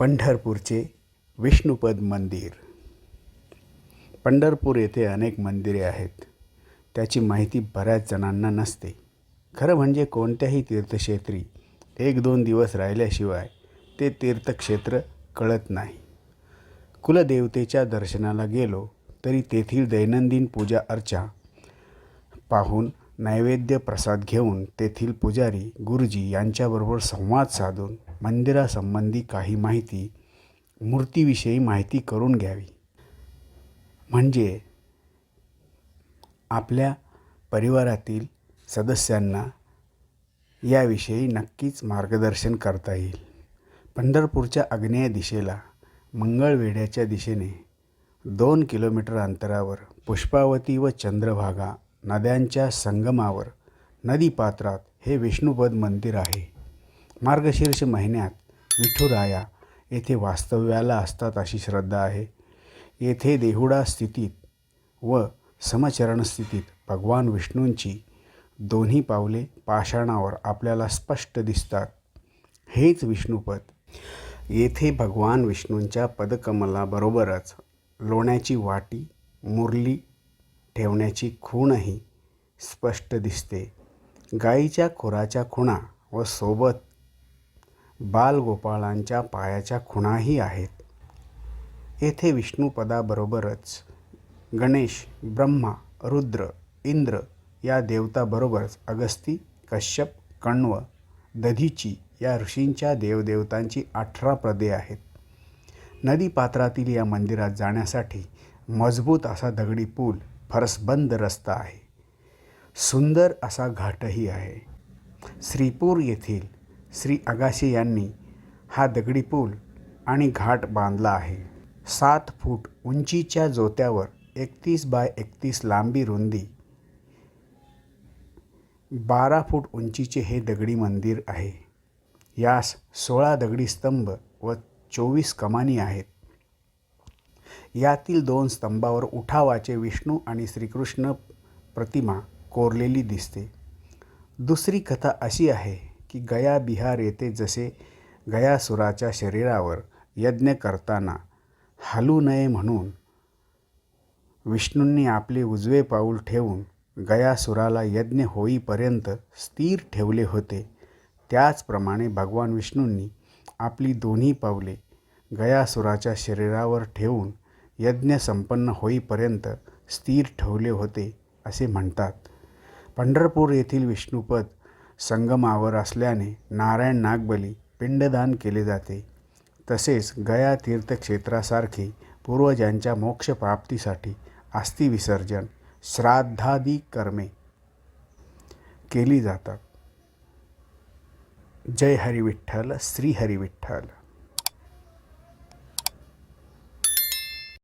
पंढरपूरचे विष्णुपद मंदिर. पंढरपूर येथे अनेक मंदिरे आहेत. त्याची माहिती बऱ्याच जणांना नसते. खरं म्हणजे कोणत्याही तीर्थक्षेत्री 1-2 दिवस राहिल्याशिवाय ते तीर्थक्षेत्र कळत नाही. कुलदेवतेच्या दर्शनाला गेलो तरी तेथील दैनंदिन पूजा अर्चा पाहून नैवेद्य प्रसाद घेऊन तेथील पुजारी गुरुजी यांच्याबरोबर संवाद साधून मंदिरासंबंधी काही माहिती, मूर्तीविषयी माहिती करून घ्यावी. म्हणजे आपल्या परिवारातील सदस्यांना याविषयी नक्कीच मार्गदर्शन करता येईल. पंढरपूरच्या आग्नेय दिशेला मंगळवेढ्याच्या दिशेने 2 किलोमीटर अंतरावर पुष्पावती व चंद्रभागा नद्यांच्या संगमावर नदीपात्रात हे विष्णुपद मंदिर आहे. मार्गशीर्ष महिन्यात विठुराया येथे वास्तव्याला असतात अशी श्रद्धा आहे. येथे देहुडा स्थितीत व समचरण स्थितीत भगवान विष्णूंची दोन्ही पावले पाषाणावर आपल्याला स्पष्ट दिसतात. हेच विष्णुपद. येथे भगवान विष्णूंच्या पदकमलाबरोबरच लोण्याची वाटी, मुरली ठेवण्याची खूणही स्पष्ट दिसते. गायीच्या खुराच्या खुणा व सोबत बालगोपाळांच्या पायाच्या खुणाही आहेत. येथे विष्णुपदाबरोबरच गणेश, ब्रह्मा, रुद्र, इंद्र या देवताबरोबरच अगस्ती, कश्यप, कण्व, दधीची या ऋषींच्या देवदेवतांची 18 पदे आहेत. नदीपात्रातील या मंदिरात जाण्यासाठी मजबूत असा दगडी पूल, फरसबंद रस्ता आहे. सुंदर असा घाटही आहे. श्रीपूर येथील श्री आगाशे यांनी हा दगडी पूल आणि घाट बांधला आहे. 7 फूट उंचीच्या जोत्यावर 31 बाय 31 लांबी रुंदी 12 फूट उंचीचे हे दगडी मंदिर आहे. यास 16 दगडी स्तंभ व 24 कमानी आहेत. यातील 2 स्तंभावर उठावाचे विष्णू आणि श्रीकृष्ण प्रतिमा कोरलेली दिसते. दुसरी कथा अशी आहे की गया बिहार येथे जसे गयासुराच्या शरीरावर यज्ञ करताना हलू नये म्हणून विष्णूंनी आपले उजवे पाऊल ठेवून गयासुराला यज्ञ होईपर्यंत स्थिर ठेवले होते, त्याचप्रमाणे भगवान विष्णूंनी आपली दोन्ही पावले गयासुराच्या शरीरावर ठेवून यज्ञ संपन्न होईपर्यंत स्थिर ठेवले होते असे म्हणतात. पंढरपूर येथील विष्णुपद संगमावर असल्याने नारायण नागबली, पिंडदान केले जाते. तसेच गया तीर्थक्षेत्रासारखी पूर्वजांच्या मोक्षप्राप्तीसाठी अस्थि विसर्जन, श्राद्धादी कर्मे केली जातात. जय हरी विठ्ठल, श्री हरी विठ्ठल.